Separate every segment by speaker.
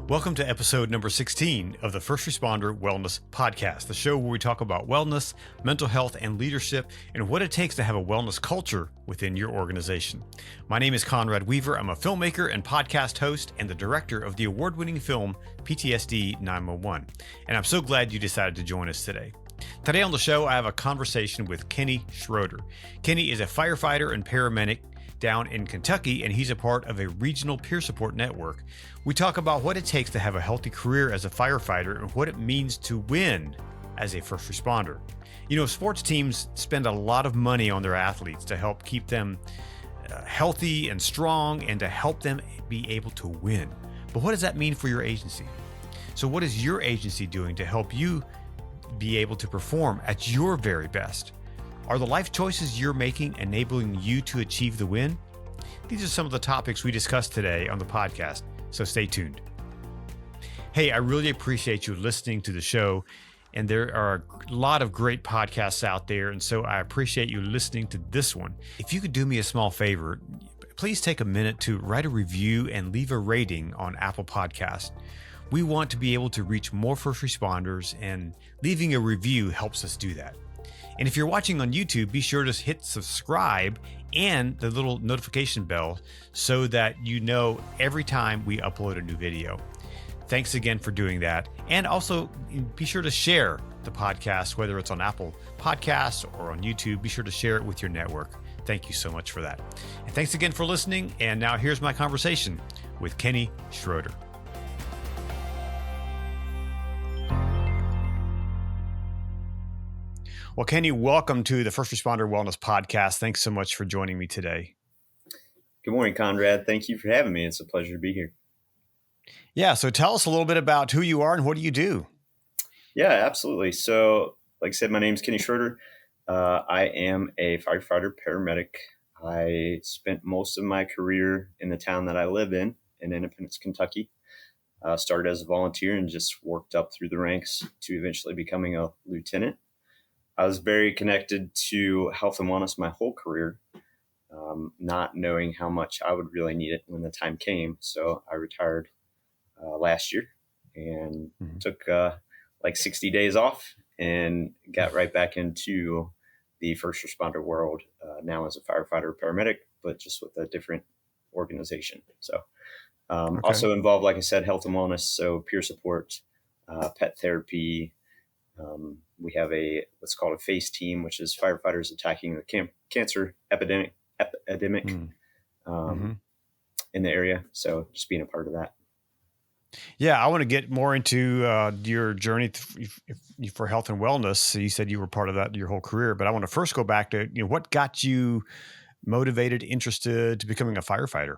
Speaker 1: Welcome to episode number 16 of the First Responder Wellness Podcast, the show where we talk about wellness, mental health, and leadership, and what it takes to have a wellness culture within your organization. My name is Conrad Weaver. I'm a filmmaker and podcast host and the director of the award-winning film PTSD 911. And I'm so glad you decided to join us today. Today on the show, I have a conversation with Kenny Schroeder. Kenny is a firefighter and paramedic down in Kentucky, and he's a part of a regional peer support network. We talk about what it takes to have a healthy career as a firefighter and what it means to win as a first responder. You know, sports teams spend a lot of money on their athletes to help keep them healthy and strong and to help them be able to win. But what does that mean for your agency? So what is your agency doing to help you be able to perform at your very best? Are the life choices you're making enabling you to achieve the win? These are some of the topics we discussed today on the podcast, so stay tuned. Hey, I really appreciate you listening to the show, and there are a lot of great podcasts out there, and so I appreciate you listening to this one. If you could do me a small favor, please take a minute to write a review and leave a rating on Apple Podcasts. We want to be able to reach more first responders, and leaving a review helps us do that. And if you're watching on YouTube, be sure to hit subscribe and the little notification bell so that you know every time we upload a new video. Thanks again for doing that. And also be sure to share the podcast, whether it's on Apple Podcasts or on YouTube. Be sure to share it with your network. Thank you so much for that. And thanks again for listening. And now here's my conversation with Kenny Schroeder. Well, Kenny, welcome to the First Responder Wellness Podcast. Thanks so much for joining me today.
Speaker 2: Good morning, Conrad. Thank you for having me. It's a pleasure to be here.
Speaker 1: Yeah, so tell us a little bit about who you are and what do you do?
Speaker 2: Yeah, absolutely. So, like I said, my name is Kenny Schroeder. I am a firefighter paramedic. I spent most of my career in the town that I live in Independence, Kentucky. Started as a volunteer and just worked up through the ranks to eventually becoming a lieutenant. I was very connected to health and wellness my whole career, not knowing how much I would really need it when the time came. So I retired last year and took like 60 days off and got right back into the first responder world now as a firefighter paramedic, but just with a different organization. So also involved, like I said, health and wellness, so peer support, pet therapy. We have what's called a FACE team, which is firefighters attacking the cancer epidemic in the area. So just being a part of that.
Speaker 1: Yeah, I want to get more into your journey for health and wellness. So you said you were part of that your whole career, but I want to first go back to what got you motivated, interested to becoming a firefighter.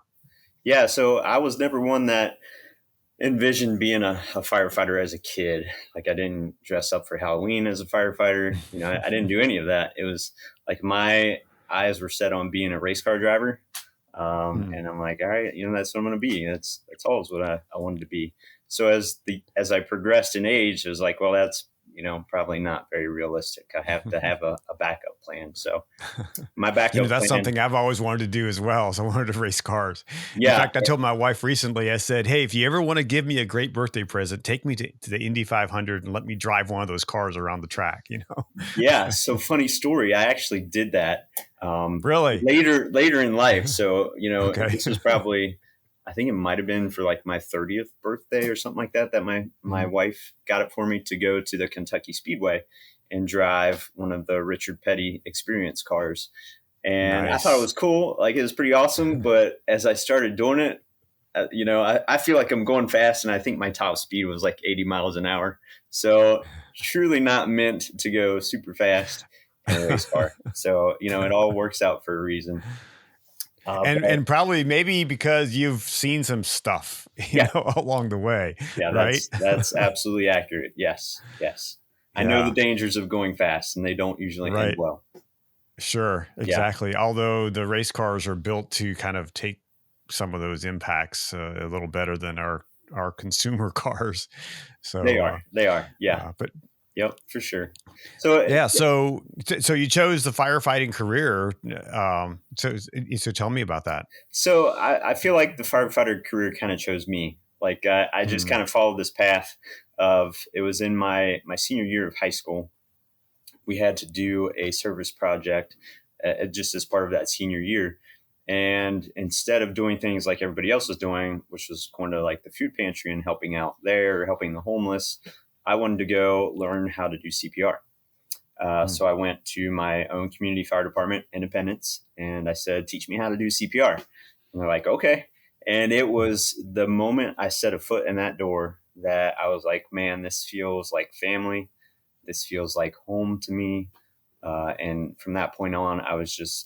Speaker 2: Yeah, so I was never one that envisioned being a firefighter as a kid. Like I didn't dress up for Halloween as a firefighter. I didn't do any of that. It was like my eyes were set on being a race car driver. And I'm like, all right, that's what I'm going to be. That's always what I wanted to be. So as I progressed in age, it was like, well, that's, probably not very realistic. I have to have a backup plan. So my backup
Speaker 1: that's
Speaker 2: plan,
Speaker 1: something I've always wanted to do as well. So I wanted to race cars.
Speaker 2: Yeah.
Speaker 1: In fact, I told my wife recently, I said, hey, if you ever want to give me a great birthday present, take me to the Indy 500 and let me drive one of those cars around the track,
Speaker 2: Yeah. So funny story. I actually did that.
Speaker 1: Really?
Speaker 2: Later in life. So,
Speaker 1: Okay.
Speaker 2: This was probably, I think it might've been for like my 30th birthday or something like that my wife got it for me to go to the Kentucky Speedway and drive one of the Richard Petty experience cars. And nice. I thought it was cool. Like it was pretty awesome. But as I started doing it, I feel like I'm going fast and I think my top speed was like 80 miles an hour. So truly not meant to go super fast in a race car. So, it all works out for a reason.
Speaker 1: And probably maybe because you've seen some stuff, along the way.
Speaker 2: Yeah,
Speaker 1: right?
Speaker 2: That's absolutely accurate. Yes. I know the dangers of going fast, and they don't usually end well.
Speaker 1: Sure, exactly. Yeah. Although the race cars are built to kind of take some of those impacts a little better than our consumer cars. So
Speaker 2: they are. Yeah.
Speaker 1: But
Speaker 2: yep, for sure. So
Speaker 1: so you chose the firefighting career. So tell me about that.
Speaker 2: So I feel like the firefighter career kind of chose me. Like I just kind of followed this path of, it was in my senior year of high school. We had to do a service project just as part of that senior year. And instead of doing things like everybody else was doing, which was going to like the food pantry and helping out there, helping the homeless, I wanted to go learn how to do CPR. So I went to my own community fire department, Independence, and I said, teach me how to do CPR. And they're like, okay. And it was the moment I set a foot in that door that I was like, man, this feels like family. This feels like home to me. And from that point on, I was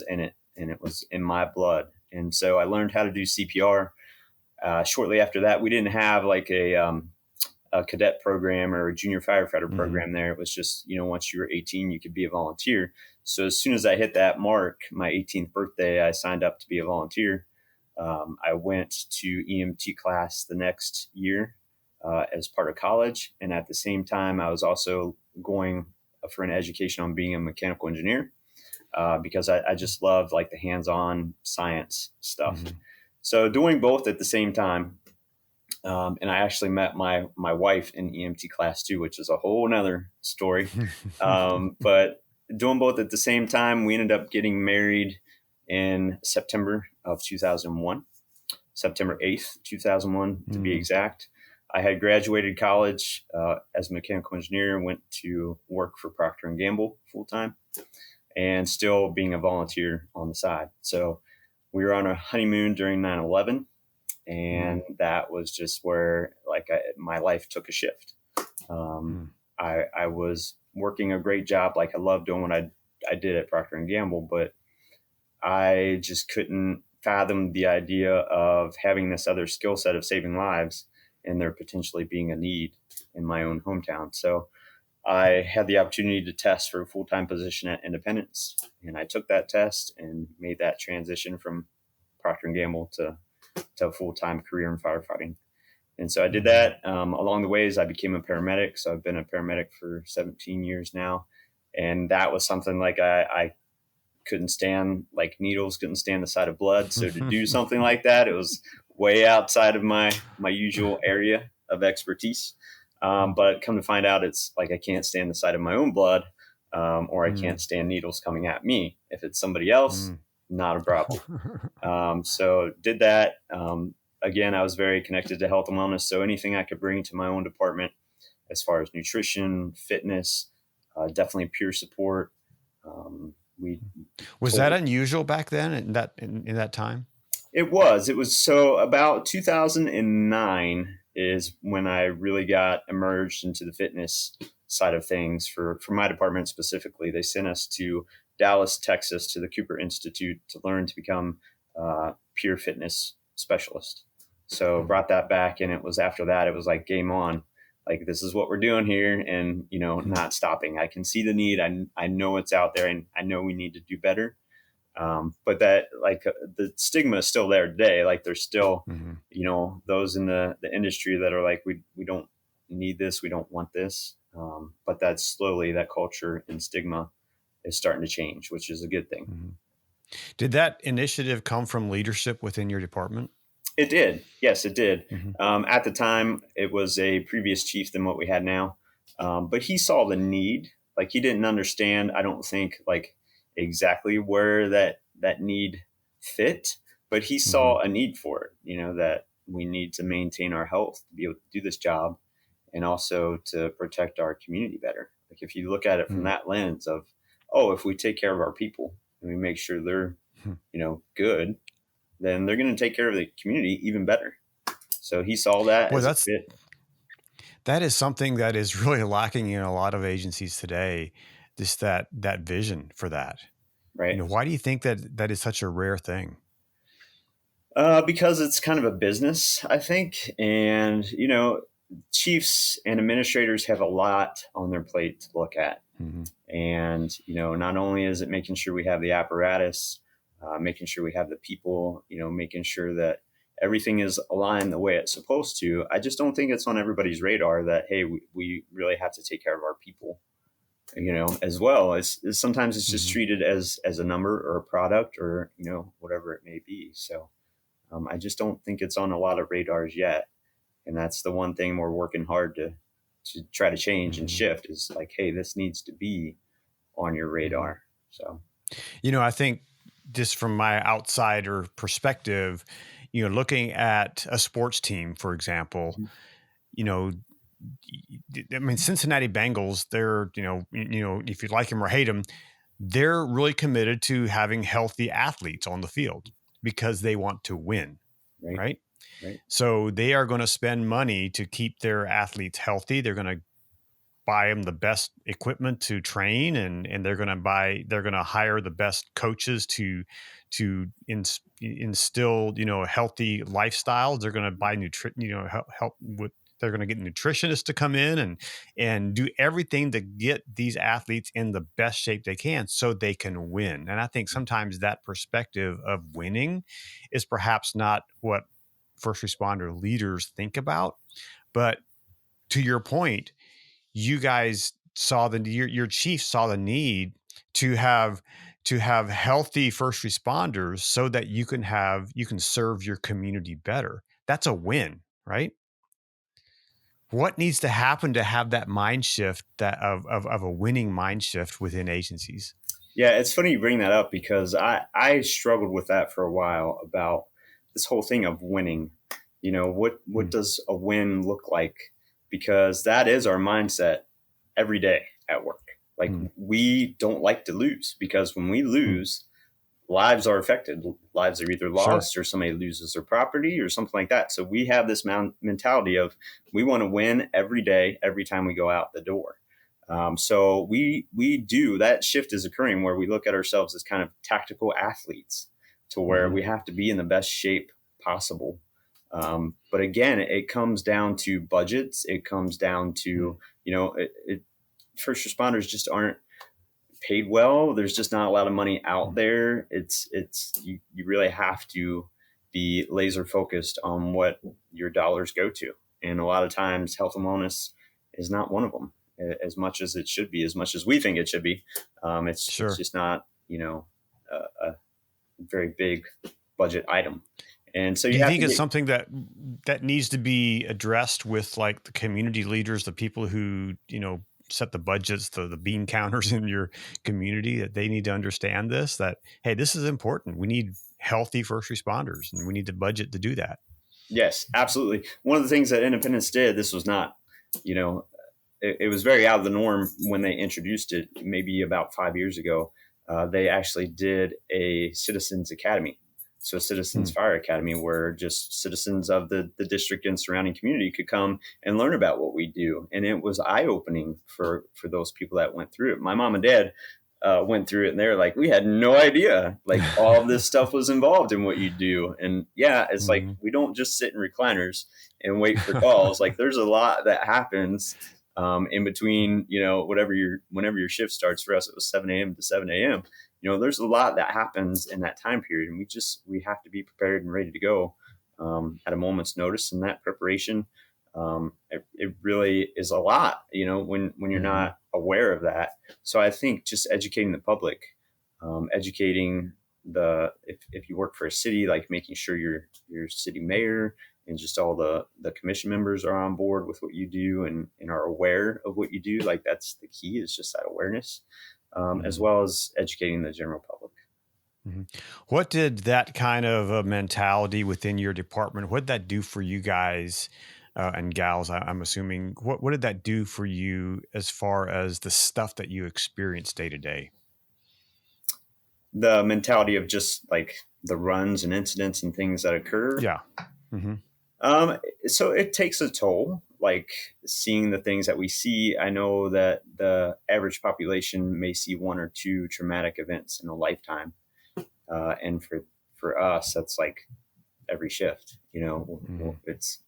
Speaker 2: in it, and it was in my blood. And so I learned how to do CPR. Shortly after that, we didn't have like a cadet program or a junior firefighter program there. It was just, once you were 18, you could be a volunteer. So as soon as I hit that mark, my 18th birthday, I signed up to be a volunteer. I went to EMT class the next year as part of college. And at the same time, I was also going for an education on being a mechanical engineer because I just loved like the hands-on science stuff. So doing both at the same time. And I actually met my wife in EMT class too, which is a whole nother story. But doing both at the same time, we ended up getting married in September of 2001, September 8th, 2001 to be exact. I had graduated college as a mechanical engineer, went to work for Procter & Gamble full time, and still being a volunteer on the side. So we were on a honeymoon during 9/11. And that was just where my life took a shift. I was working a great job. Like I loved doing what I did at Procter & Gamble, but I just couldn't fathom the idea of having this other skill set of saving lives and there potentially being a need in my own hometown. So I had the opportunity to test for a full-time position at Independence, and I took that test and made that transition from Procter & Gamble to a full-time career in firefighting. And so I did that. Along the ways, I became a paramedic. So I've been a paramedic for 17 years now. And that was something like I couldn't stand, like needles, couldn't stand the sight of blood. So to do something like that, it was way outside of my usual area of expertise. But come to find out, it's like I can't stand the sight of my own blood, or I can't stand needles coming at me. If it's somebody else, not a problem. So did that. Again, I was very connected to health and wellness. So anything I could bring to my own department as far as nutrition, fitness, definitely peer support.
Speaker 1: Was that unusual back then in that time?
Speaker 2: It was. So about 2009 is when I really got immersed into the fitness side of things for my department specifically. They sent us to Dallas, Texas, to the Cooper Institute to learn to become peer fitness specialist. So brought that back, and it was after that, it was like game on. Like, this is what we're doing here, and not stopping. I can see the need. I know it's out there, and I know we need to do better. But that, like, the stigma is still there today. Like, there's still, those in the industry that are like, we don't need this, we don't want this. But that's slowly, that culture and stigma is starting to change, which is a good thing.
Speaker 1: Did that initiative come from leadership within your department?
Speaker 2: It did. Yes, it did. At the time, it was a previous chief than what we had now. But he saw the need. Like, he didn't understand, I don't think, like, exactly where that need fit, but he saw a need for it, that we need to maintain our health to be able to do this job, and also to protect our community better. Like, if you look at it from that lens of, if we take care of our people and we make sure they're, good, then they're going to take care of the community even better. So he saw that as a fit.
Speaker 1: That is something that is really lacking in a lot of agencies today, just that vision for that.
Speaker 2: Right.
Speaker 1: Why do you think that is such a rare thing?
Speaker 2: Because it's kind of a business, I think. And, chiefs and administrators have a lot on their plate to look at. And, not only is it making sure we have the apparatus, making sure we have the people, making sure that everything is aligned the way it's supposed to. I just don't think it's on everybody's radar that, hey, we really have to take care of our people, as well. As sometimes it's just treated as a number or a product or, whatever it may be. So I just don't think it's on a lot of radars yet. And that's the one thing we're working hard to try to change and
Speaker 1: Mhm.
Speaker 2: shift is like, hey, this needs to be on your
Speaker 1: Mhm.
Speaker 2: radar. So,
Speaker 1: I think just from my outsider perspective, looking at a sports team, for example,
Speaker 2: mhm,
Speaker 1: you know, I mean, Cincinnati Bengals, they're, if you like them or hate them, they're really committed to having healthy athletes on the field because they want to win,
Speaker 2: right,
Speaker 1: right?
Speaker 2: right,
Speaker 1: So they are going to spend money to keep their athletes healthy. They're going to buy them the best equipment to train, and they're going to hire the best coaches to instill healthy lifestyles. They're going to buy help with, they're going to get nutritionists to come in and do everything to get these athletes in the best shape they can so they can win. And I think sometimes that perspective of winning is perhaps not what first responder leaders think about. But to your point, you guys saw your chief saw the need to have healthy first responders so that you can serve your community better. That's a win, right? What needs to happen to have that mind shift, that of a winning mind shift within agencies?
Speaker 2: yeah. It's funny you bring that up because I struggled with that for a while about this whole thing of winning. What
Speaker 1: Mm,
Speaker 2: does a win look like? Because that is our mindset every day at work. Like
Speaker 1: mm,
Speaker 2: we don't like to lose because when we
Speaker 1: mm.
Speaker 2: lose, lives are affected. Lives are either
Speaker 1: Sure.
Speaker 2: lost or somebody loses their property or something like that. So we have this mentality of we want to win every day, every time we go out the door. So we do that shift is occurring where we look at ourselves as kind of tactical athletes to where
Speaker 1: Hmm.
Speaker 2: we have to be in the best shape possible. But again, it comes down to budgets. It comes down to, first responders just aren't paid well. There's just not a lot of money out there. You really have to be laser focused on what your dollars go to. And a lot of times health and wellness is not one of them as much as it should be, as much as we think it should be. It's
Speaker 1: Sure.
Speaker 2: just not, a very big budget item. And so
Speaker 1: Do
Speaker 2: you
Speaker 1: you
Speaker 2: have
Speaker 1: think
Speaker 2: to
Speaker 1: it's
Speaker 2: get,
Speaker 1: something that needs to be addressed with like the community leaders, the people who, set the budgets, the bean counters in your community, that they need to understand this, that, hey, this is important. We need healthy first responders and we need the budget to do that.
Speaker 2: yes, absolutely. One of the things that Independence did, this was not, you know, it was very out of the norm when they introduced it, maybe about 5 years ago. They actually did a citizens academy, so a citizens
Speaker 1: Hmm.
Speaker 2: fire academy, where just citizens of the district and surrounding community could come and learn about what we do, and it was eye opening for those people that went through it. My mom and dad went through it, and they're like, we had no idea like all of this stuff was involved in what you do. And yeah, it's like
Speaker 1: Mhm.
Speaker 2: we don't just sit in recliners and wait for calls. Like there's a lot that happens in between, whenever your shift starts. For us, it was 7 a.m. to 7 a.m. There's a lot that happens in that time period, and we have to be prepared and ready to go at a moment's notice. And that preparation, it really is a lot, when you're
Speaker 1: Mhm.
Speaker 2: not aware of that. So I think just educating the public, educating if you work for a city, like making sure your city mayor and just all the commission members are on board with what you do and are aware of what you do. Like that's the key, is just that awareness, as
Speaker 1: Mhm.
Speaker 2: well as educating the general public.
Speaker 1: Mhm. What did that kind of a mentality within your department, what did that do for you guys and gals? I'm assuming, what did that do for you as far as the stuff that you experience day to day?
Speaker 2: The mentality of just like the runs and incidents and things that occur.
Speaker 1: Yeah. Hmm.
Speaker 2: Um, so it takes a toll, like seeing the things that we see. I know that the average population may see one or two traumatic events in a lifetime. And for us, that's like every shift.
Speaker 1: Hmm.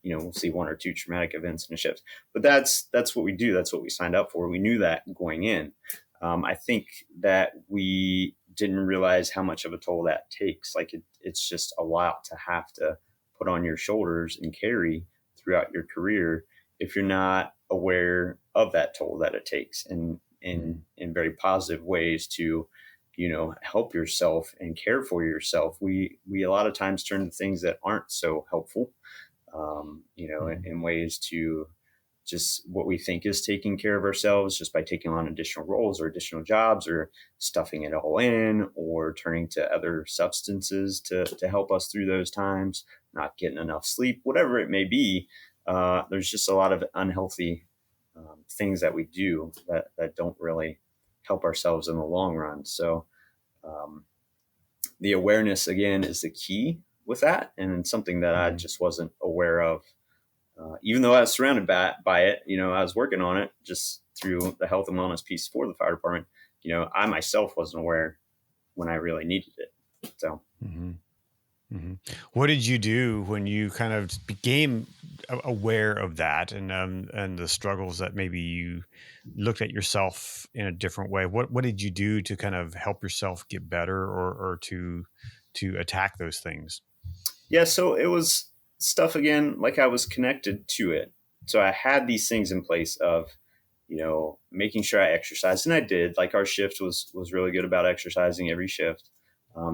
Speaker 2: We'll see one or two traumatic events in a shift, but that's what we do. That's what we signed up for. We knew that going in. I think that we didn't realize how much of a toll that takes. Like it's just a lot to have to put on your shoulders and carry throughout your career if you're not aware of that toll that it takes, and in very positive ways to help yourself and care for yourself, we a lot of times turn to things that aren't so helpful, in ways to just what we think is taking care of ourselves just by taking on additional roles or additional jobs or stuffing it all in or turning to other substances to help us through those times, not getting enough sleep, whatever it may be. There's just a lot of unhealthy things that we do that don't really help ourselves in the long run. So um, the awareness, again, is the key with that. And it's something that I just wasn't aware of. Even though I was surrounded by it, I was working on it just through the health and wellness piece for the fire department. I myself wasn't aware when I really needed it. So,
Speaker 1: Mm-hmm. Mm-hmm. What did you do when you kind of became aware of that and the struggles that maybe you looked at yourself in a different way? What did you do to kind of help yourself get better or to attack those things?
Speaker 2: yeah, so it was stuff again, like I was connected to it. So I had these things in place of, making sure I exercised, and I did. Like our shift was really good about exercising every shift,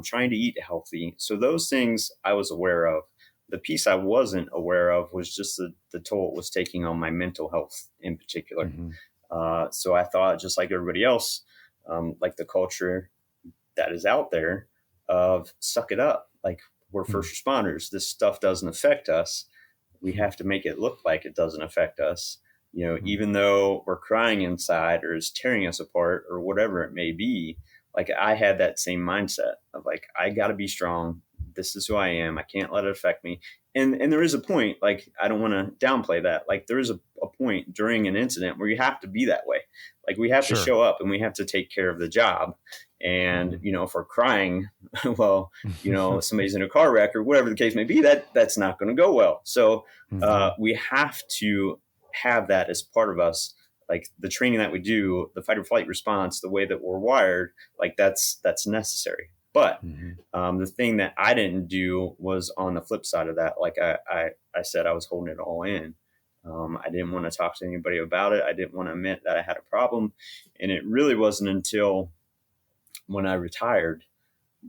Speaker 2: trying to eat healthy. So those things I was aware of. The piece I wasn't aware of was just the toll it was taking on my mental health in particular.
Speaker 1: Mm-hmm.
Speaker 2: So I thought, just like everybody else, like the culture that is out there of suck it up. Like, we're first responders. This stuff doesn't affect us. We have to make it look like it doesn't affect us. Even though we're crying inside or it's tearing us apart or whatever it may be, like I had that same mindset of like, I got to be strong. This is who I am. I can't let it affect me. And there is a point, like, I don't want to downplay that. Like, there is a point during an incident where you have to be that way. Like, we have to
Speaker 1: Sure.
Speaker 2: show up and we have to take care of the job. And, if we're crying, well, somebody's in a car wreck or whatever the case may be, that's not going to go well. So
Speaker 1: Mm-hmm.
Speaker 2: we have to have that as part of us. Like the training that we do, the fight or flight response, the way that we're wired, like that's necessary. But
Speaker 1: Mm-hmm.
Speaker 2: the thing that I didn't do was on the flip side of that. Like I said, I was holding it all in. I didn't want to talk to anybody about it. I didn't want to admit that I had a problem. And it really wasn't until when I retired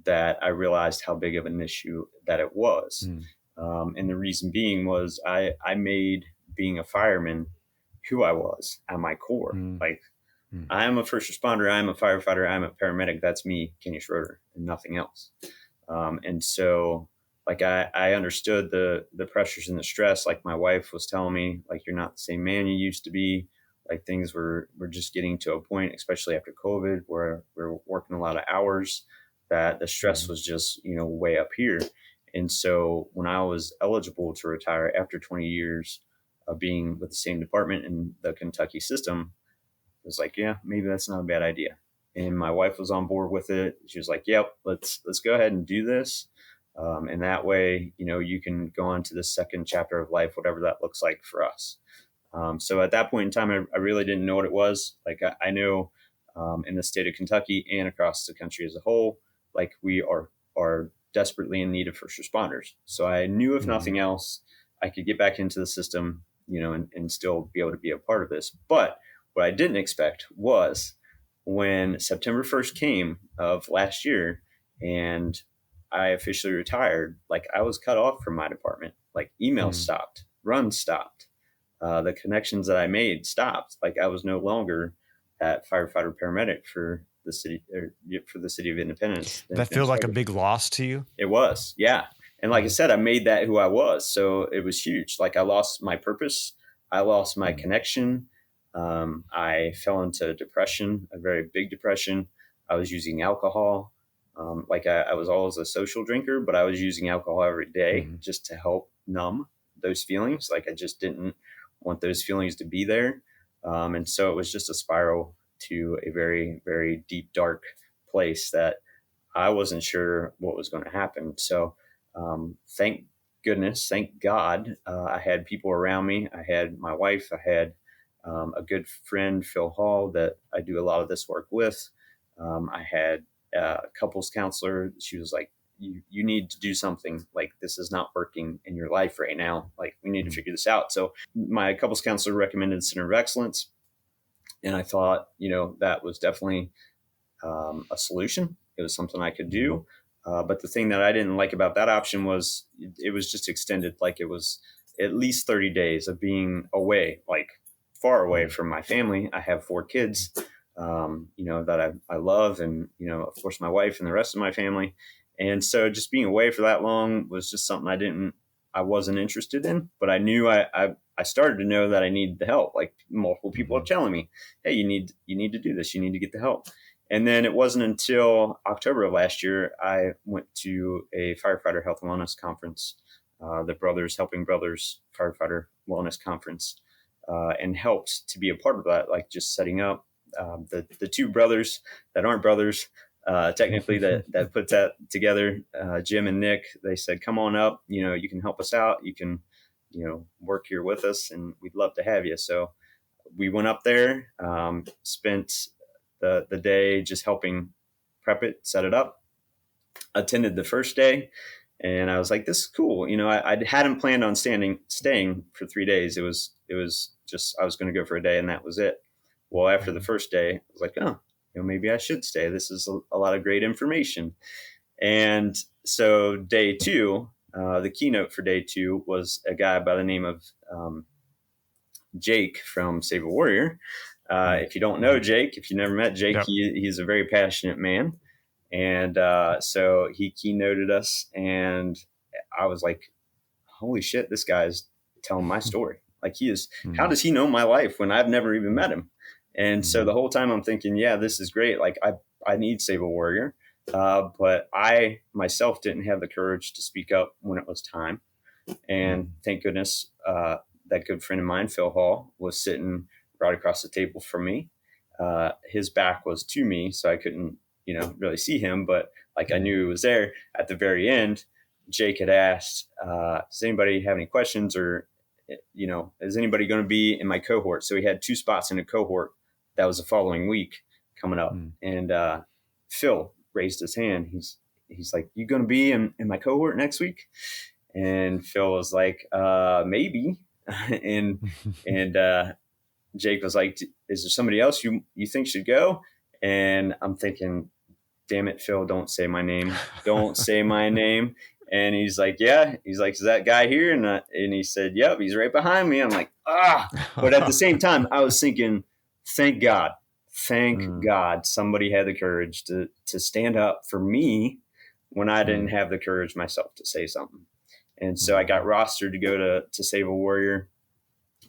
Speaker 2: that I realized how big of an issue that it was. And the reason being was I made being a fireman who I was at my core.
Speaker 1: Mm-hmm.
Speaker 2: Like, I am a first responder, I'm a firefighter, I'm a paramedic. That's me, Kenny Schroeder, and nothing else. And so, like, I understood the pressures and the stress. Like my wife was telling me, like, you're not the same man you used to be. Like things were just getting to a point, especially after COVID, where we're working a lot of hours, that the stress was just, way up here. And so when I was eligible to retire after 20 years of being with the same department in the Kentucky system, I was like, yeah, maybe that's not a bad idea. And my wife was on board with it. She was like, yep, let's go ahead and do this. And that way, you can go on to the second chapter of life, whatever that looks like for us. So at that point in time, I really didn't know what it was. Like I know in the state of Kentucky and across the country as a whole, like we are desperately in need of first responders. So I knew, if nothing else, I could get back into the system, and still be able to be a part of this. But what I didn't expect was when September 1st came of last year and I officially retired, like I was cut off from my department. Like emails stopped, runs stopped. The connections that I made stopped. Like I was no longer that firefighter paramedic for the city of Independence.
Speaker 1: That feel like a big loss to you?
Speaker 2: It was, yeah. And like I said, I made that who I was. So it was huge. Like I lost my purpose. I lost my connection. I fell into depression, a very big depression. I was using alcohol. Like I was always a social drinker, but I was using alcohol every day just to help numb those feelings. Like I just didn't want those feelings to be there. And so it was just a spiral to a very, very deep, dark place that I wasn't sure what was going to happen. So thank goodness, thank God, I had people around me. I had my wife. I had a good friend, Phil Hall, that I do a lot of this work with. I had a couples counselor. She was like, you need to do something. Like, this is not working in your life right now. Like, we need to figure this out. So my couples counselor recommended Center of Excellence. And I thought, that was definitely a solution. It was something I could do. But the thing that I didn't like about that option was it was just extended. Like it was at least 30 days of being away, like far away from my family. I have 4 kids, that I love, and, of course, my wife and the rest of my family. And so just being away for that long was just something I wasn't interested in, but I knew I started to know that I needed the help. Like multiple people are telling me, hey, you need to do this. You need to get the help. And then it wasn't until October of last year, I went to a firefighter health and wellness conference, the Brothers Helping Brothers Firefighter Wellness Conference, and helped to be a part of that, like just setting up the 2 brothers that aren't brothers, technically that put that together, Jim and Nick. They said, come on up, you can help us out. You can, work here with us, and we'd love to have you. So we went up there, spent the day just helping prep it, set it up, attended the first day. And I was like, this is cool. I hadn't planned on staying for 3 days. It was just, I was going to go for a day, and that was it. Well, after the first day, I was like, oh, maybe I should stay. This is a lot of great information. And so day 2, the keynote for day 2 was a guy by the name of Jake from Save a Warrior. If you don't know Jake, if you never met Jake, yep. He's a very passionate man. And so he keynoted us, and I was like, holy shit, this guy's telling my story. Like he is, how does he know my life when I've never even met him? And so the whole time I'm thinking, yeah, this is great. Like I need Save a Warrior. But I myself didn't have the courage to speak up when it was time. And thank goodness, that good friend of mine, Phil Hall, was sitting right across the table from me. His back was to me, so I couldn't, really see him, but like I knew he was there. At the very end, Jake had asked, does anybody have any questions, or, is anybody going to be in my cohort? So he had 2 spots in a cohort. That was the following week coming up. And Phil raised his hand. He's like, you going to be in my cohort next week? And Phil was like, maybe. and Jake was like, is there somebody else you think should go? And I'm thinking, damn it, Phil, don't say my name. Don't say my name. And he's like, yeah. He's like, is that guy here? And he said, yep, he's right behind me. I'm like, But at the same time, I was thinking, thank God somebody had the courage to stand up for me when I didn't have the courage myself to say something. And so I got rostered to go to Save a Warrior.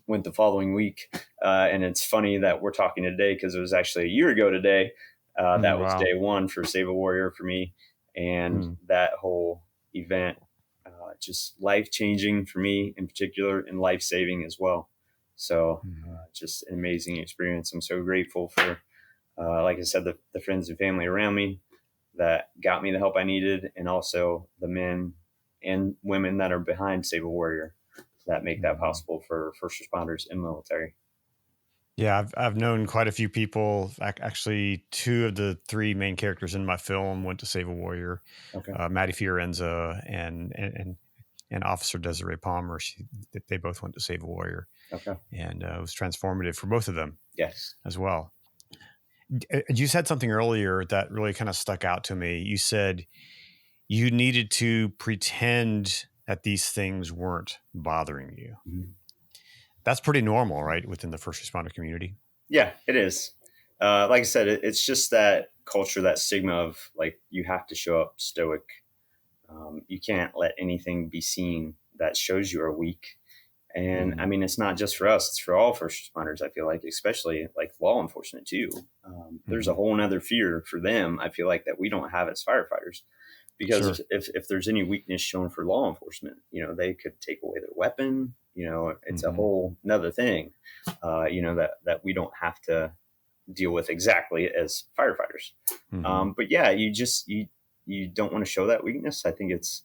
Speaker 2: Went the following week. And it's funny that we're talking today because it was actually a year ago today. That was day 1 for Save a Warrior for me. And that whole event, just life-changing for me in particular, and life-saving as well. So just an amazing experience. I'm so grateful for, like I said, the friends and family around me that got me the help I needed, and also the men and women that are behind Save a Warrior that make that possible for first responders and military.
Speaker 1: Yeah, I've known quite a few people. Actually, 2 of the 3 main characters in my film went to Save a Warrior. Okay. Maddie Fiorenza and Officer Desiree Palmer. They both went to Save a Warrior. Okay. And it was transformative for both of them.
Speaker 2: Yes.
Speaker 1: As well. You said something earlier that really kind of stuck out to me. You said you needed to pretend that these things weren't bothering you. Mm-hmm. That's pretty normal, right, within the first responder community?
Speaker 2: Yeah, it is. Like I said, it's just that culture, that stigma of like, you have to show up stoic. You can't let anything be seen that shows you are weak. And I mean, it's not just for us, it's for all first responders, I feel like, especially like law enforcement too. There's a whole nother fear for them, I feel like, that we don't have as firefighters. Because if there's any weakness shown for law enforcement, they could take away their weapon. It's a whole nother thing, that we don't have to deal with exactly as firefighters. But yeah, you don't want to show that weakness. I think it's,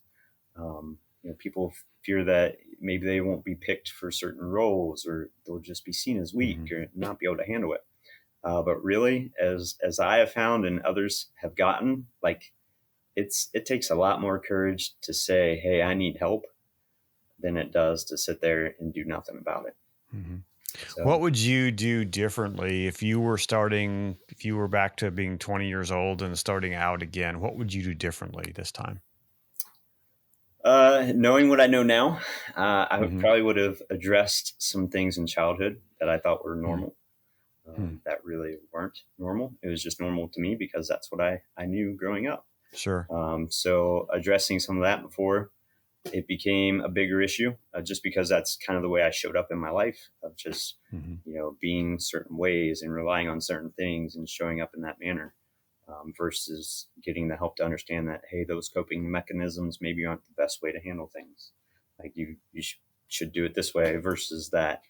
Speaker 2: people fear that maybe they won't be picked for certain roles, or they'll just be seen as weak or not be able to handle it. But really, as I have found and others have gotten, like, it takes a lot more courage to say, hey, I need help, than it does to sit there and do nothing about it. So
Speaker 1: What would you do differently if you were starting, if you were back to being 20 years old and starting out again? What would you do differently this time?
Speaker 2: knowing what I know now,
Speaker 1: Hmm.
Speaker 2: probably would have addressed some things in childhood that I thought were
Speaker 1: Hmm.
Speaker 2: normal, that really weren't normal. It was just normal to me because that's what I knew growing up.
Speaker 1: Sure.
Speaker 2: So addressing some of that before it became a bigger issue, just because that's kind of the way I showed up in my life of just,
Speaker 1: Hmm.
Speaker 2: being certain ways and relying on certain things and showing up in that manner, versus getting the help to understand that, hey, those coping mechanisms maybe aren't the best way to handle things. Like should do it this way versus that.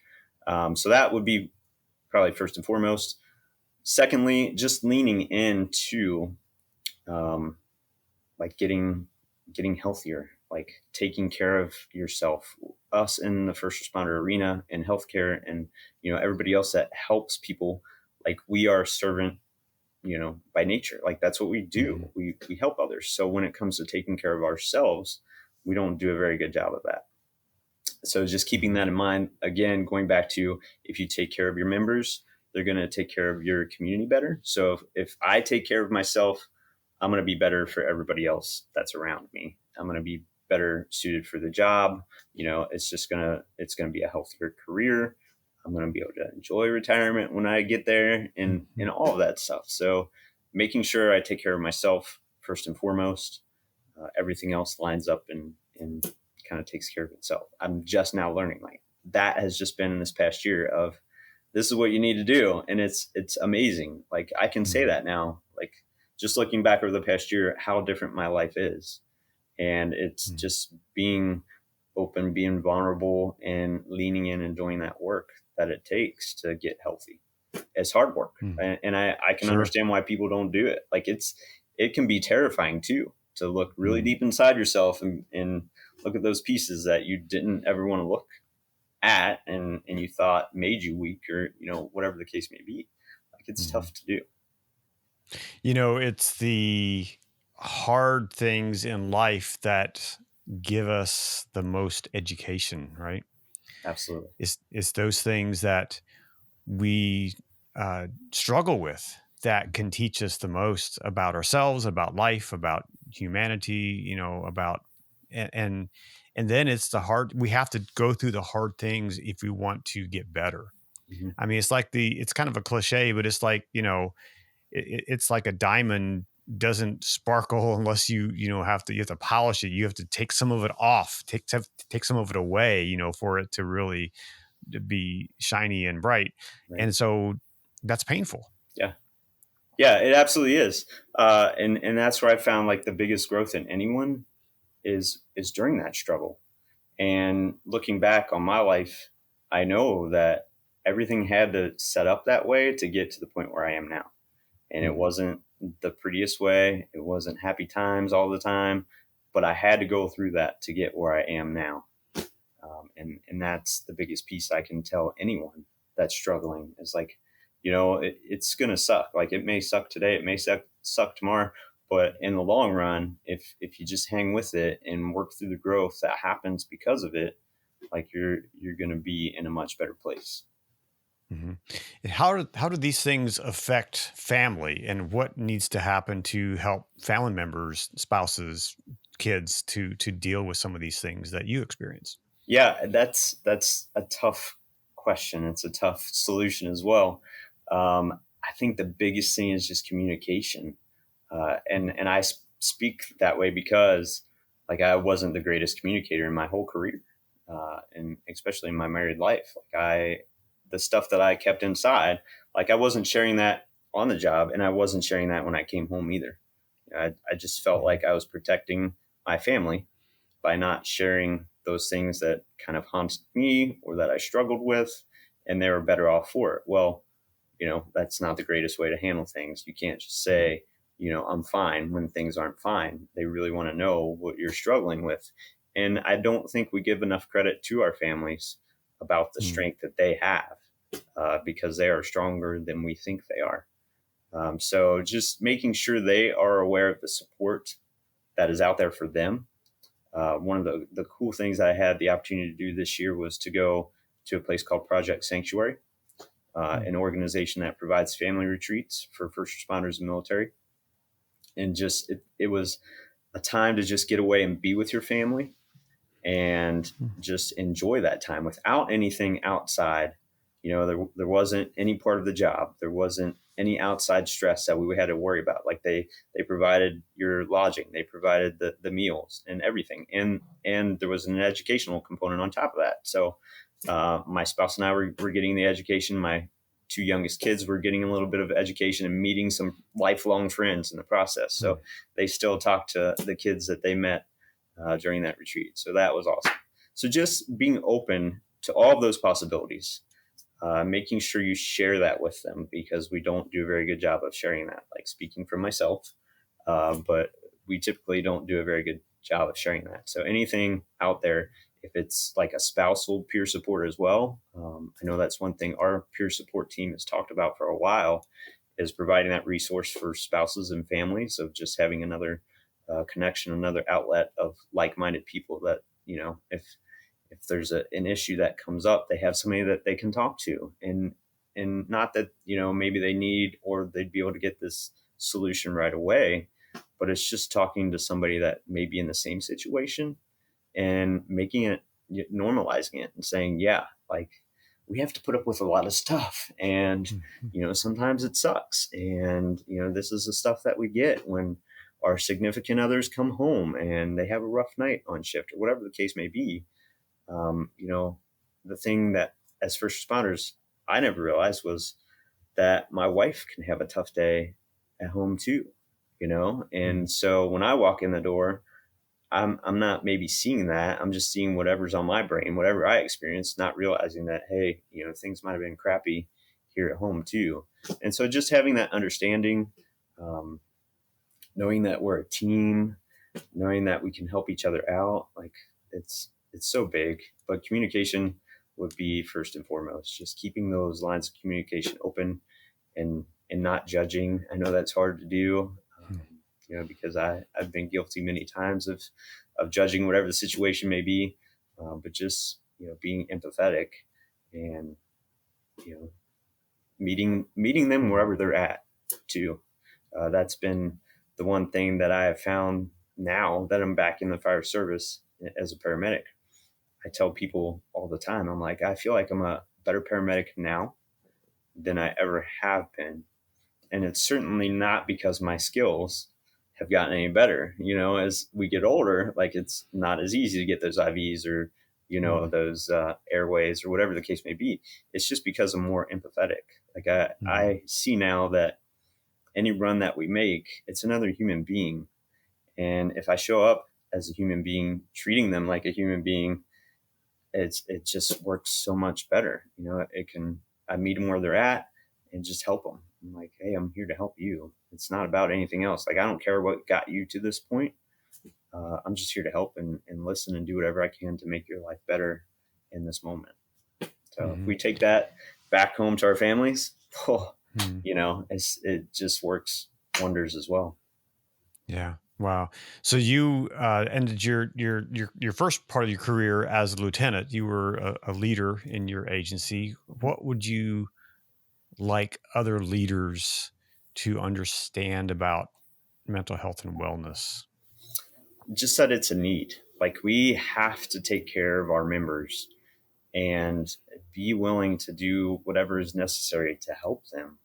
Speaker 2: So that would be probably first and foremost. Secondly, just leaning into, um, like getting healthier, like taking care of yourself. Us in the first responder arena and healthcare, and everybody else that helps people, like we are servant, by nature. Like that's what we do.
Speaker 1: Hmm.
Speaker 2: We help others. So when it comes to taking care of ourselves, we don't do a very good job of that. So just keeping
Speaker 1: Hmm.
Speaker 2: that in mind, again, going back to, if you take care of your members, they're going to take care of your community better. So if I take care of myself, I'm going to be better for everybody else that's around me. I'm going to be better suited for the job. It's going to be a healthier career. I'm going to be able to enjoy retirement when I get there, and all of that stuff. So making sure I take care of myself first and foremost, everything else lines up and kind of takes care of itself. I'm just now learning, like that has just been in this past year of, this is what you need to do, and it's amazing. Like I can say
Speaker 1: Hmm.
Speaker 2: that now, like just looking back over the past year, how different my life is, and it's
Speaker 1: Hmm.
Speaker 2: just being open, being vulnerable, and leaning in and doing that work that it takes to get healthy. It's hard work,
Speaker 1: Hmm.
Speaker 2: and I can
Speaker 1: Sure.
Speaker 2: understand why people don't do it. Like it can be terrifying too, to look really
Speaker 1: Hmm.
Speaker 2: deep inside yourself and look at those pieces that you didn't ever want to look at, and you thought made you weak, or whatever the case may be. Like it's
Speaker 1: Hmm.
Speaker 2: tough to do.
Speaker 1: It's the hard things in life that give us the most education, right?
Speaker 2: Absolutely.
Speaker 1: It's those things that we struggle with that can teach us the most about ourselves, about life, about humanity, about and and and then it's the hard we have to go through the hard things if we want to get better.
Speaker 2: Hmm.
Speaker 1: I mean, it's kind of a cliche, but it's like, it's like a diamond doesn't sparkle unless you have to polish it. You have to take some of it off, take some of it away, for it to really to be shiny and bright.
Speaker 2: Right.
Speaker 1: And so that's painful.
Speaker 2: Yeah. Yeah, it absolutely is. And that's where I found like the biggest growth in anyone is during that struggle. And looking back on my life, I know that everything had to set up that way to get to the point where I am now. And it
Speaker 1: Mhm.
Speaker 2: wasn't the prettiest way. It wasn't happy times all the time, but I had to go through that to get where I am now. And that's the biggest piece I can tell anyone that's struggling is like, it's gonna suck. Like it may suck today, it may suck tomorrow, but in the long run, if you just hang with it and work through the growth that happens because of it, like you're gonna be in a much better place.
Speaker 1: Mhm. And how do these things affect family, and what needs to happen to help family members, spouses, kids to deal with some of these things that you experience?
Speaker 2: Yeah, that's a tough question. It's a tough solution as well. I think the biggest thing is just communication, and I speak that way because like I wasn't the greatest communicator in my whole career, and especially in my married life. Like the stuff that I kept inside, like I wasn't sharing that on the job, and I wasn't sharing that when I came home either. I just felt
Speaker 1: Mhm.
Speaker 2: like I was protecting my family by not sharing those things that kind of haunted me or that I struggled with, and they were better off for it. Well, that's not the greatest way to handle things. You can't just
Speaker 1: Mhm.
Speaker 2: say, I'm fine when things aren't fine. They really want to know what you're struggling with. And I don't think we give enough credit to our families about the
Speaker 1: Mhm.
Speaker 2: strength that they have, because they are stronger than we think they are. So just making sure they are aware of the support that is out there for them. One of the cool things I had the opportunity to do this year was to go to a place called Project Sanctuary, an organization that provides family retreats for first responders and military. And just it was a time to just get away and be with your family and just enjoy that time without anything outside. There wasn't any part of the job. There wasn't any outside stress that we had to worry about. Like they provided your lodging, they provided the meals and everything. And there was an educational component on top of that. So my spouse and I were getting the education. My two youngest kids were getting a little bit of education and meeting some lifelong friends in the process. So they still talk to the kids that they met during that retreat. So that was awesome. So just being open to all of those possibilities, making sure you share that with them, because we don't do a very good job of sharing that. Like, speaking for myself, but we typically don't do a very good job of sharing that. So anything out there, if it's like a spousal peer support as well, I know that's one thing our peer support team has talked about for a while, is providing that resource for spouses and families, of just having another connection, another outlet of like-minded people that, if there's an issue that comes up, they have somebody that they can talk to, and not that, maybe they need, or they'd be able to get this solution right away, but it's just talking to somebody that may be in the same situation and making it, normalizing it and saying, yeah, like, we have to put up with a lot of stuff, and sometimes it sucks, and this is the stuff that we get when our significant others come home and they have a rough night on shift, or whatever the case may be. The thing that, as first responders, I never realized was that my wife can have a tough day at home too, and so when I walk in the door, I'm not maybe seeing that. I'm just seeing whatever's on my brain, whatever I experienced, not realizing that, hey, things might have been crappy here at home too. And so just having that understanding, knowing that we're a team, knowing that we can help each other out, like, it's so big. But communication would be first and foremost, just keeping those lines of communication open, and not judging. I know that's hard to do, because I've been guilty many times of judging whatever the situation may be, but just, being empathetic, and, meeting them wherever they're at too. That's been the one thing that I have found now that I'm back in the fire service as a paramedic. I tell people all the time, I'm like, I feel like I'm a better paramedic now than I ever have been. And it's certainly not because my skills have gotten any better. As we get older, like, it's not as easy to get those IVs, or, those airways, or whatever the case may be. It's just because I'm more empathetic. Like, I see now that any run that we make, it's another human being. And if I show up as a human being, treating them like a human being, it just works so much better. I meet them where they're at and just help them. I'm like, hey, I'm here to help you. It's not about anything else. Like, I don't care what got you to this point. I'm just here to help and listen and do whatever I can to make your life better in this moment. So if we take that back home to our families, it just works wonders as well.
Speaker 1: Yeah. Wow. So you ended your first part of your career as a lieutenant. You were a leader in your agency. What would you like other leaders to understand about mental health and wellness?
Speaker 2: Just that it's a need. Like, we have to take care of our members and be willing to do whatever is necessary to help them.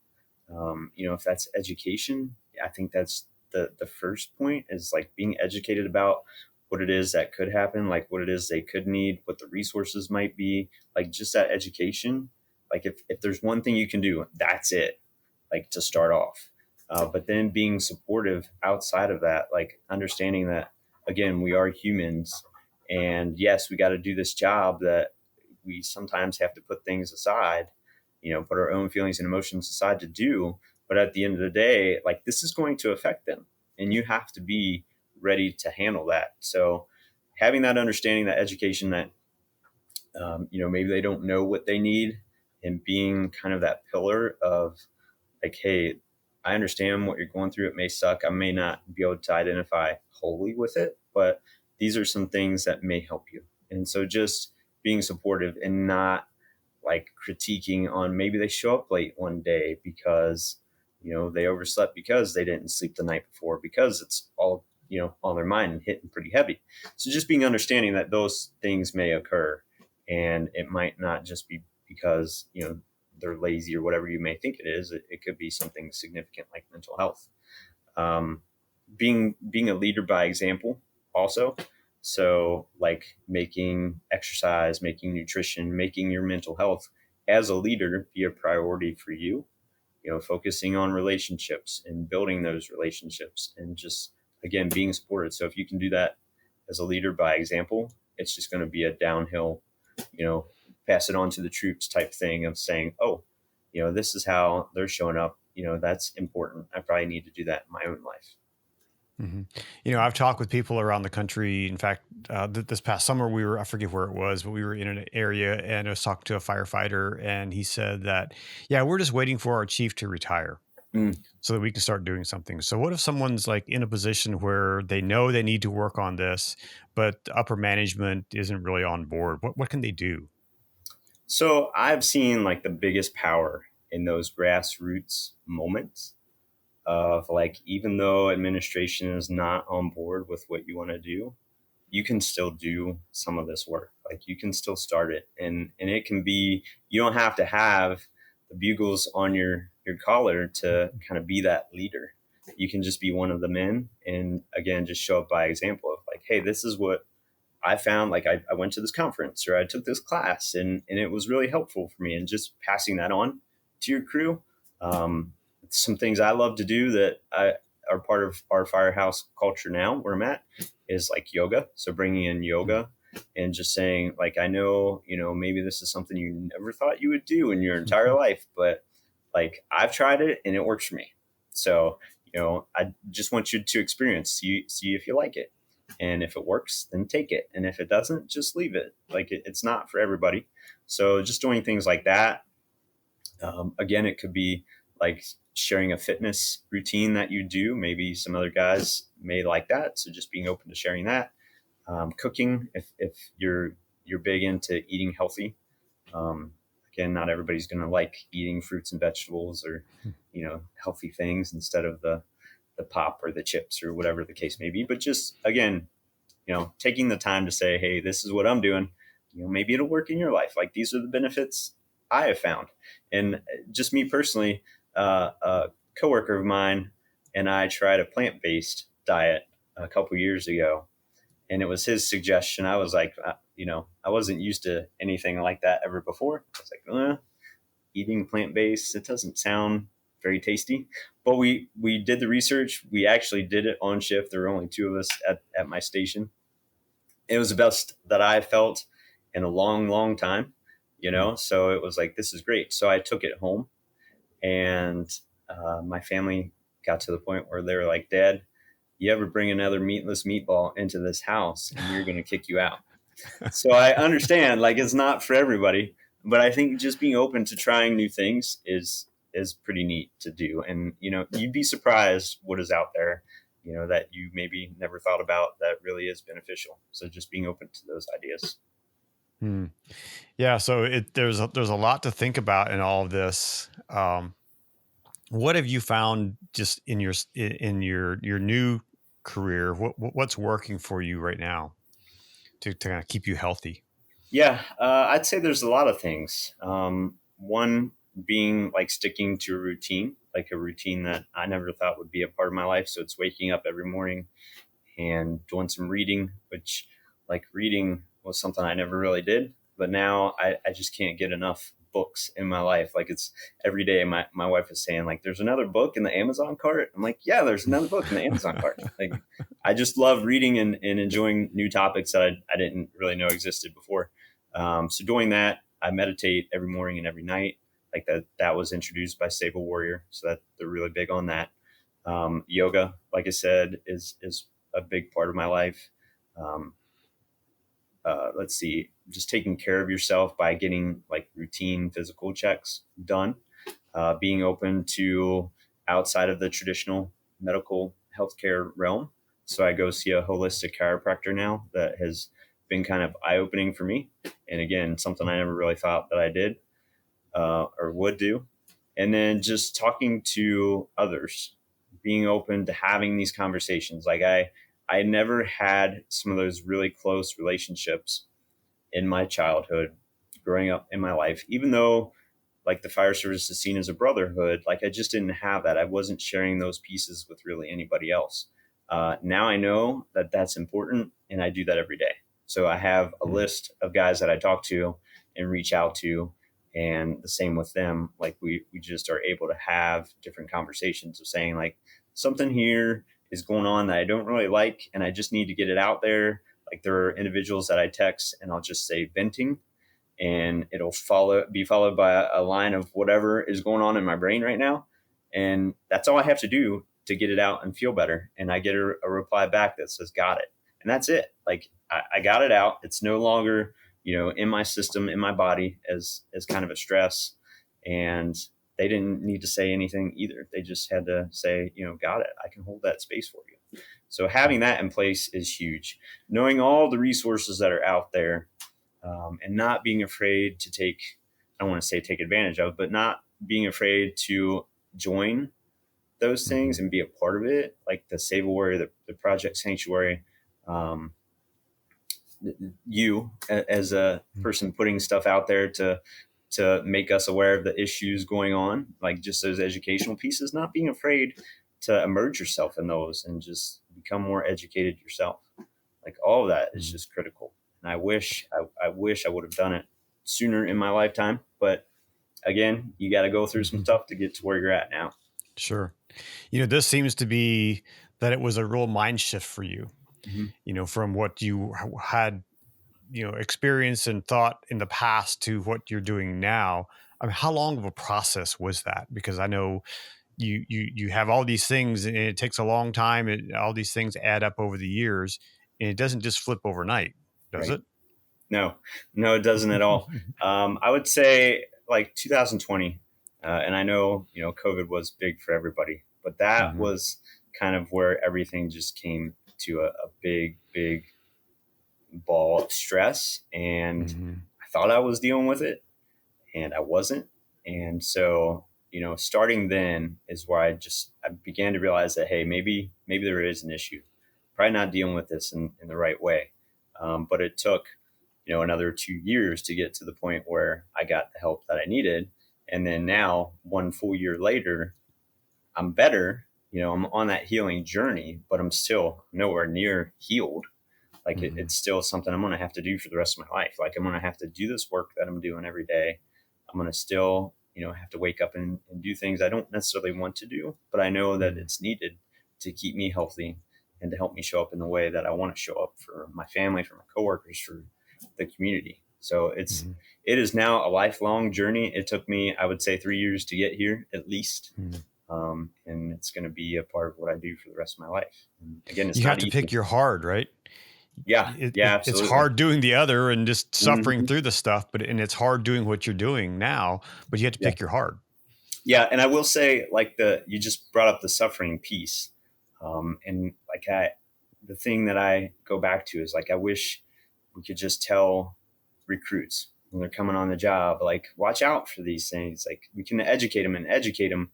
Speaker 2: If that's education, I think that's the first point, is like being educated about what it is that could happen, like what it is they could need, what the resources might be, like just that education. Like, if there's one thing you can do, that's it, like, to start off. But then being supportive outside of that, like understanding that, again, we are humans, and yes, we got to do this job that we sometimes have to put things aside, put our own feelings and emotions aside to do. But at the end of the day, like, this is going to affect them, and you have to be ready to handle that. So having that understanding, that education, that, maybe they don't know what they need, and being kind of that pillar of like, hey, I understand what you're going through. It may suck. I may not be able to identify wholly with it, but these are some things that may help you. And so just being supportive and not like critiquing on maybe they show up late one day because, they overslept because they didn't sleep the night before, because it's all, on their mind and hitting pretty heavy. So just being understanding that those things may occur, and it might not just be because, they're lazy or whatever you may think it is. It could be something significant like mental health. Um, being a leader by example also. So like making exercise, making nutrition, making your mental health as a leader be a priority for you, focusing on relationships and building those relationships, and just, again, being supported. So if you can do that as a leader by example, it's just going to be a downhill, you know, pass it on to the troops type thing of saying, oh, this is how they're showing up. That's important. I probably need to do that in my own life.
Speaker 1: Mhm. I've talked with people around the country. In fact, this past summer, I forget where it was, but we were in an area and I was talking to a firefighter, and he said that, yeah, we're just waiting for our chief to retire
Speaker 2: Mm.
Speaker 1: so that we can start doing something. So, what if someone's like in a position where they know they need to work on this, but the upper management isn't really on board? What can they do?
Speaker 2: So I've seen like the biggest power in those grassroots moments of like, even though administration is not on board with what you want to do, you can still do some of this work. Like you can still start it, and it can be, you don't have to have the bugles on your collar to kind of be that leader. You can just be one of the men, and again, just show up by example of like, hey, this is what I found. Like I went to this conference or I took this class, and it was really helpful for me, and just passing that on to your crew. um, some things I love to do that are part of our firehouse culture now where I'm at is like yoga. So bringing in yoga and just saying like, I know, maybe this is something you never thought you would do in your entire life, but like I've tried it and it works for me. So, I just want you to experience, see if you like it. And if it works, then take it. And if it doesn't, just leave it. Like it's not for everybody. So just doing things like that. Again, it could be like sharing a fitness routine that you do. Maybe some other guys may like that. So just being open to sharing that. Cooking, if you're big into eating healthy. Um, Again, not everybody's going to like eating fruits and vegetables or healthy things instead of the pop or the chips or whatever the case may be. But just again, taking the time to say, hey, this is what I'm doing. Maybe it'll work in your life. Like these are the benefits I have found. And just me personally, a coworker of mine and I tried a plant-based diet a couple years ago, and it was his suggestion. I was like, I wasn't used to anything like that ever before. I was like, eating plant-based, it doesn't sound very tasty. But we did the research. We actually did it on shift. There were only two of us at my station. It was the best that I felt in a long, long time, So it was like, this is great. So I took it home, and my family got to the point where they were like, Dad, you ever bring another meatless meatball into this house and we're going to kick you out. So I understand, like, it's not for everybody, but I think just being open to trying new things is pretty neat to do. And, you'd be surprised what is out there, that you maybe never thought about that really is beneficial. So just being open to those ideas.
Speaker 1: Hmm. Yeah, so there's a lot to think about in all of this. What have you found just in your new career? What's working for you right now to kind of keep you healthy?
Speaker 2: Yeah, I'd say there's a lot of things. One being like sticking to a routine, like a routine that I never thought would be a part of my life. So it's waking up every morning and doing some reading, which like reading was something I never really did. But now I just can't get enough books in my life. Like it's every day my wife is saying like, there's another book in the Amazon cart. I'm like, yeah, there's another book in the Amazon cart. Like I just love reading and enjoying new topics that I didn't really know existed before. So doing that, I meditate every morning and every night. Like that was introduced by Stable Warrior. So that they're really big on that. Yoga, like I said, is a big part of my life. Um, let's see, just taking care of yourself by getting like routine physical checks done, being open to outside of the traditional medical healthcare realm. So I go see a holistic chiropractor now that has been kind of eye opening for me. And again, something I never really thought that I did. or would do. And then just talking to others, being open to having these conversations. Like I never had some of those really close relationships in my childhood, growing up in my life, even though like the fire service is seen as a brotherhood, like I just didn't have that. I wasn't sharing those pieces with really anybody else. Now I know that that's important, and I do that every day. So I have a list of guys that I talk to and reach out to, and the same with them. Like we just are able to have different conversations of saying like something here is going on that I don't really like, and I just need to get it out there. Like there are individuals that I text and I'll just say venting, and it'll be followed by a line of whatever is going on in my brain right now. And that's all I have to do to get it out and feel better. And I get a reply back that says, got it. And that's it. Like I got it out. It's no longer, in my system, in my body as kind of a stress. And they didn't need to say anything either. They just had to say, got it. I can hold that space for you. So having that in place is huge. Knowing all the resources that are out there, and not being afraid to I don't want to say take advantage of, but not being afraid to join those things and be a part of it, like the Save a Warrior, the Project Sanctuary. You as a person putting stuff out there to make us aware of the issues going on, like just those educational pieces, not being afraid to immerse yourself in those and just become more educated yourself. Like all of that is just critical. And I wish I would have done it sooner in my lifetime. But again, you got to go through some stuff to get to where you're at now.
Speaker 1: Sure. This seems to be that it was a real mind shift for you, from what you had, experienced and thought in the past to what you're doing now. I mean, how long of a process was that? Because I know you have all these things and it takes a long time. All these things add up over the years, and it doesn't just flip overnight, does
Speaker 2: Right.
Speaker 1: it?
Speaker 2: No, it doesn't at all. I would say like 2020, and I know, COVID was big for everybody, but that was kind of where everything just came to a big, big ball of stress. And I thought I was dealing with it, and I wasn't. And so, starting then is where I began to realize that, hey, maybe there is an issue, probably not dealing with this in the right way. But it took, another 2 years to get to the point where I got the help that I needed. And then now 1 full year later, I'm better, I'm on that healing journey, but I'm still nowhere near healed. Like it's still something I'm going to have to do for the rest of my life. Like I'm going to have to do this work that I'm doing every day. I'm going to still, have to wake up and do things I don't necessarily want to do, but I know that it's needed to keep me healthy and to help me show up in the way that I want to show up for my family, for my coworkers, for the community. So it is now a lifelong journey. It took me, I would say, 3 years to get here at least. And it's going to be a part of what I do for the rest of my life. And again, it's
Speaker 1: You
Speaker 2: not
Speaker 1: have to
Speaker 2: easy.
Speaker 1: pick your hard, right?
Speaker 2: Yeah.
Speaker 1: It's
Speaker 2: Absolutely.
Speaker 1: hard doing the other and just suffering through the stuff, and it's hard doing what you're doing now, but you have to pick your hard.
Speaker 2: Yeah. And I will say, like you just brought up the suffering piece. And like the thing that I go back to is like, I wish we could just tell recruits when they're coming on the job, like, watch out for these things. Like we can educate them.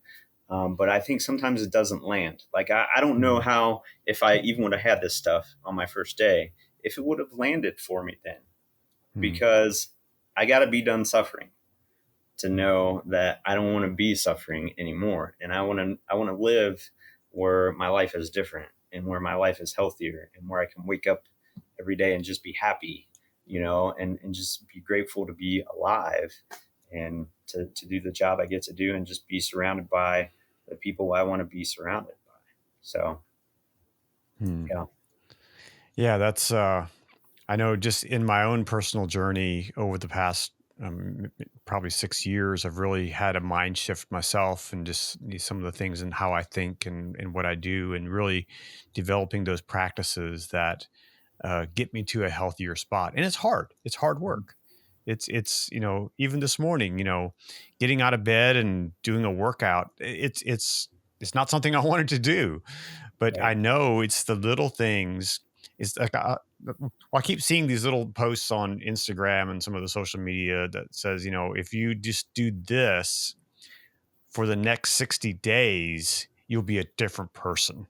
Speaker 2: But I think sometimes it doesn't land. Like, I don't know how, if I even would have had this stuff on my first day, if it would have landed for me then, because I got to be done suffering to know that I don't want to be suffering anymore. And I want to live where my life is different and where my life is healthier and where I can wake up every day and just be happy, and just be grateful to be alive and to do the job I get to do and just be surrounded by the people I want to be surrounded by. So, yeah.
Speaker 1: Yeah, that's, I know just in my own personal journey over the past probably 6 years, I've really had a mind shift myself and just some of the things and how I think and what I do, and really developing those practices that get me to a healthier spot. And it's hard. It's hard work. It's even this morning, getting out of bed and doing a workout. It's not something I wanted to do, but
Speaker 2: Right.
Speaker 1: I know it's the little things. It's like well, I keep seeing these little posts on Instagram and some of the social media that says, if you just do this for the next 60 days, you'll be a different person.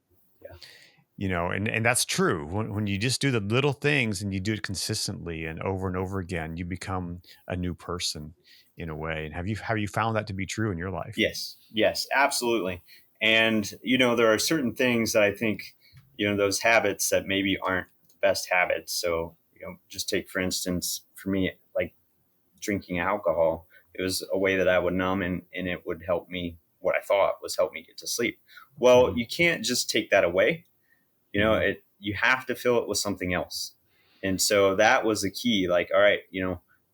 Speaker 2: Yeah.
Speaker 1: And that's true. When you just do the little things and you do it consistently and over again, you become a new person in a way. And have you found that to be true in your life?
Speaker 2: Yes. Yes, absolutely. And, there are certain things that I think, those habits that maybe aren't the best habits. So, just take, for instance, for me, like drinking alcohol. It was a way that I would numb, and it would help me, what I thought was help me get to sleep. Well,
Speaker 1: Hmm.
Speaker 2: you can't just take that away.
Speaker 1: Hmm.
Speaker 2: You have to fill it with something else. And so that was the key. Like, all right,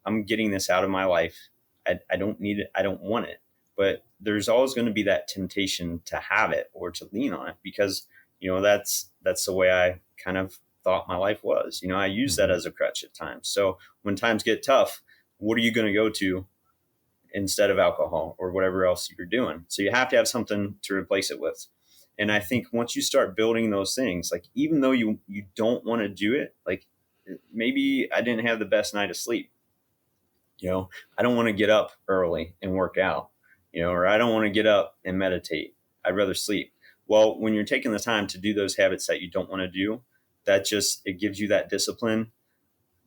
Speaker 2: I'm getting this out of my life. I don't need it. I don't want it. But there's always going to be that temptation to have it or to lean on it, because, that's the way I kind of thought my life was. I use that
Speaker 1: Hmm.
Speaker 2: as a crutch at times. So when times get tough, what are you going to go to instead of alcohol or whatever else you're doing? So you have to have something to replace it with. And I think once you start building those things, like, even though you don't want to do it, like, maybe I didn't have the best night of sleep, I don't want to get up early and work out, or I don't want to get up and meditate. I'd rather sleep. Well, when you're taking the time to do those habits that you don't want to do, it gives you that discipline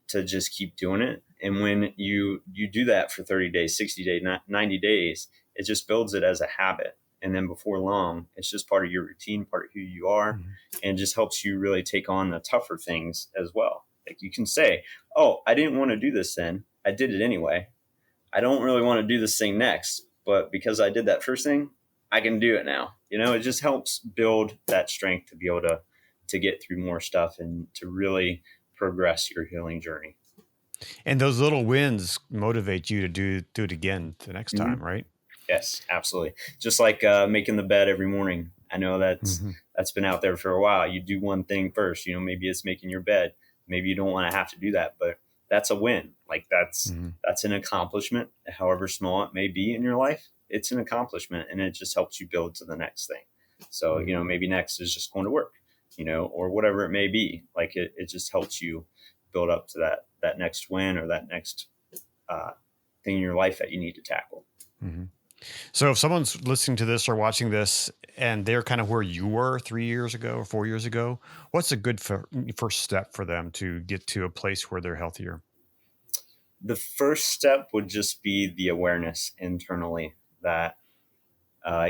Speaker 2: to just keep doing it. And when you do that for 30 days, 60 days, 90 days, it just builds it as a habit. And then before long, it's just part of your routine, part of who you are,
Speaker 1: Hmm.
Speaker 2: and just helps you really take on the tougher things as well. Like, you can say, oh, I didn't want to do this then. I did it anyway. I don't really want to do this thing next, but because I did that first thing, I can do it now. It just helps build that strength to be able to get through more stuff and to really progress your healing journey.
Speaker 1: And those little wins motivate you to do it again the next
Speaker 2: Hmm.
Speaker 1: time, right?
Speaker 2: Yes, absolutely. Just like making the bed every morning. I know
Speaker 1: Hmm.
Speaker 2: that's been out there for a while. You do one thing first. Maybe it's making your bed. Maybe you don't want to have to do that, but that's a win. Like,
Speaker 1: Hmm.
Speaker 2: that's an accomplishment, however small it may be in your life. It's an accomplishment, and it just helps you build to the next thing. So,
Speaker 1: Hmm.
Speaker 2: maybe next is just going to work, or whatever it may be. Like, it just helps you build up to that next win, or that next uh, thing in your life that you need to tackle.
Speaker 1: Hmm. So if someone's listening to this or watching this and they're kind of where you were 3 years ago or 4 years ago, what's a good first step for them to get to a place where they're healthier?
Speaker 2: The first step would just be the awareness internally that,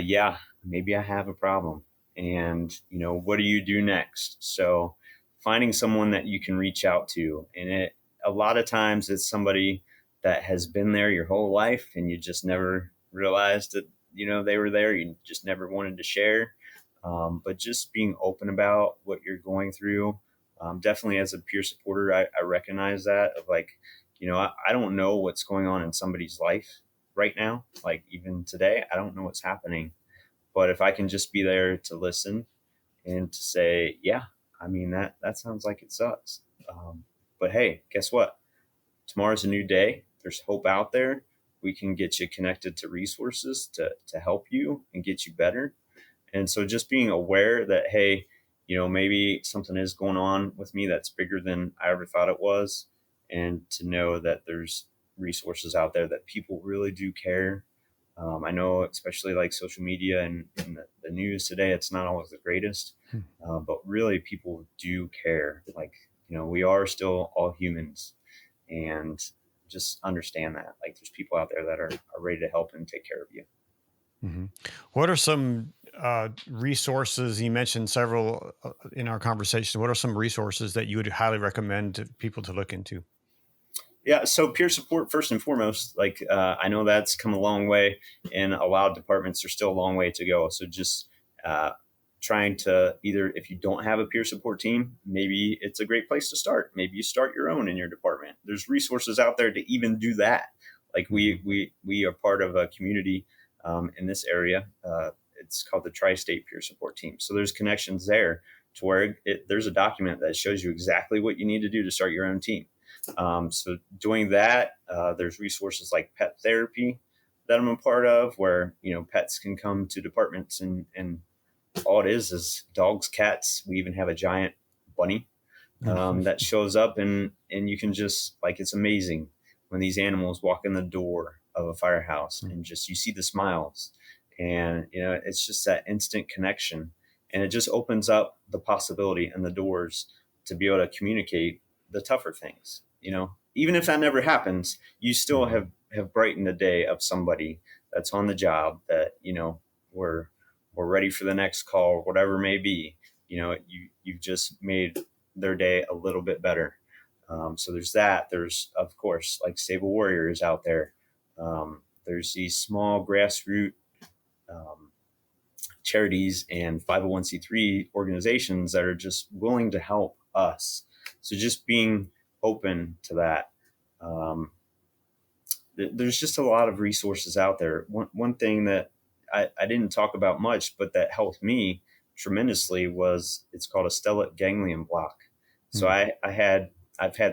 Speaker 2: yeah, maybe I have a problem. And, what do you do next? So finding someone that you can reach out to. And a lot of times it's somebody that has been there your whole life, and you just never realized that, they were there. You just never wanted to share. But just being open about what you're going through. Definitely, as a peer supporter, I recognize that, of like, I don't know what's going on in somebody's life right now. Like, even today, I don't know what's happening. But if I can just be there to listen and to say, yeah, I mean, that sounds like it sucks. But hey, guess what? Tomorrow's a new day. There's hope out there. We can get you connected to resources to help you and get you better. And so just being aware that, hey, maybe something is going on with me that's bigger than I ever thought it was. And to know that there's resources out there, that people really do care. I know, especially like social media and the news today, it's not always the greatest,
Speaker 1: Hmm.
Speaker 2: but really people do care. Like, we are still all humans, and just understand that. Like, there's people out there that are ready to help and take care of you.
Speaker 1: Mhm. What are some resources? You mentioned several in our conversation. What are some resources that you would highly recommend to people to look into?
Speaker 2: Yeah, so peer support first and foremost. Like, I know that's come a long way, and a lot of departments are still a long way to go. So just uh, trying to, either, if you don't have a peer support team, maybe it's a great place to start. Maybe you start your own in your department. There's resources out there to even do that. Like,
Speaker 1: Hmm.
Speaker 2: we are part of a community in this area. It's called the Tri-State Peer Support Team. So there's connections there to where there's a document that shows you exactly what you need to do to start your own team. So doing that, there's resources like pet therapy that I'm a part of, where pets can come to departments, and all it is dogs, cats. We even have a giant bunny that shows up, and you can just like, it's amazing when these animals walk in the door of a firehouse and just you see the smiles, and it's just that instant connection, and it just opens up the possibility and the doors to be able to communicate the tougher things. Even if that never happens, you still have brightened the day of somebody that's on the job, that we're ready for the next call, whatever it may be. You've just made their day a little bit better. So there's that. There's, of course, like Stable Warriors out there. There's these small grassroots charities and 501c3 organizations that are just willing to help us. So just being open to that. There's just a lot of resources out there. One thing that I didn't talk about much, but that helped me tremendously, was it's called a stellate ganglion block. So I've had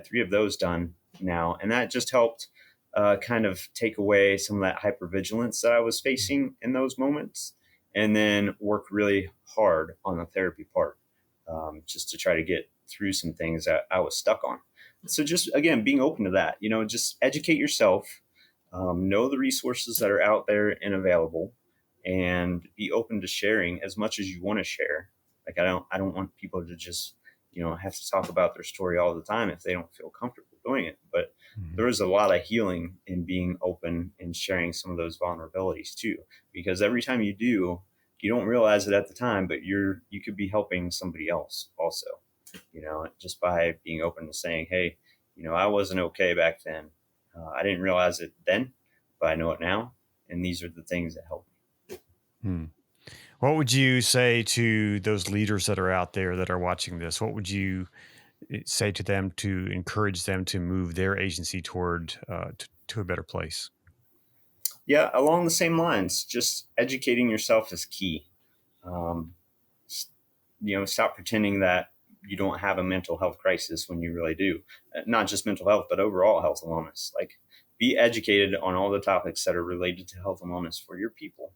Speaker 2: 3 of those done now, and that just helped kind of take away some of that hypervigilance that I was facing in those moments, and then work really hard on the therapy part, just to try to get through some things that I was stuck on. So just, again, being open to that, just educate yourself, know the resources that are out there and available, and be open to sharing as much as you want to share. Like, I don't want people to just, have to talk about their story all the time if they don't feel comfortable doing it. But there is a lot of healing in being open and sharing some of those vulnerabilities too, because every time you do, you don't realize it at the time, but you could be helping somebody else also, just by being open to saying, hey, I wasn't okay back then. I didn't realize it then, but I know it now. And these are the things that help me.
Speaker 1: What would you say to those leaders that are out there that are watching this? What would you say to them to encourage them to move their agency toward to a better place?
Speaker 2: Yeah, along the same lines, just educating yourself is key. Stop pretending that you don't have a mental health crisis when you really do. Not just mental health, but overall health and wellness. Like, be educated on all the topics that are related to health and wellness for your people.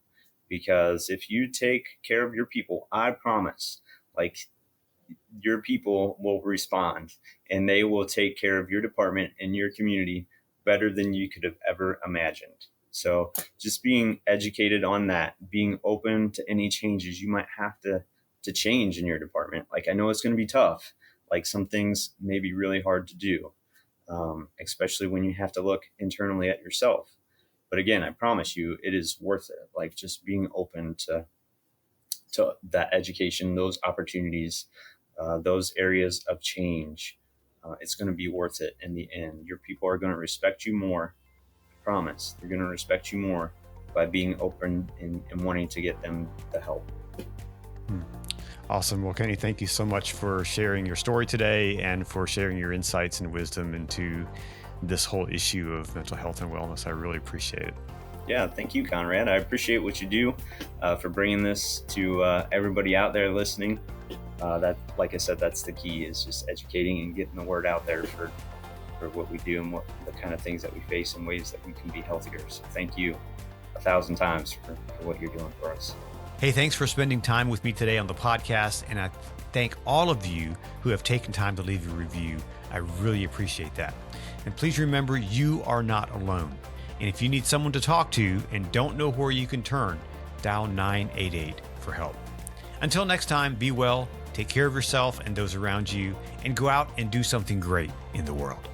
Speaker 2: Because if you take care of your people, I promise, like, your people will respond, and they will take care of your department and your community better than you could have ever imagined. So just being educated on that, being open to any changes you might have to change in your department. Like, I know it's going to be tough. Like, some things may be really hard to do, especially when you have to look internally at yourself. But again, I promise you, it is worth it. Like, just being open to that education, those opportunities, those areas of change. It's going to be worth it in the end. Your people are going to respect you more. I promise. They're going to respect you more by being open and wanting to get them the help.
Speaker 1: Awesome. Well, Kenny, thank you so much for sharing your story today and for sharing your insights and wisdom into this whole issue of mental health and wellness. I really appreciate it.
Speaker 2: Yeah, thank you, Conrad. I appreciate what you do for bringing this to everybody out there listening. That, like I said, that's the key, is just educating and getting the word out there for what we do and what the kind of things that we face and ways that we can be healthier. So thank you 1,000 times for what you're doing for us.
Speaker 1: Hey, thanks for spending time with me today on the podcast. And I thank all of you who have taken time to leave a review. I really appreciate that. And please remember, you are not alone. And if you need someone to talk to and don't know where you can turn, dial 988 for help. Until next time, be well, take care of yourself and those around you, and go out and do something great in the world.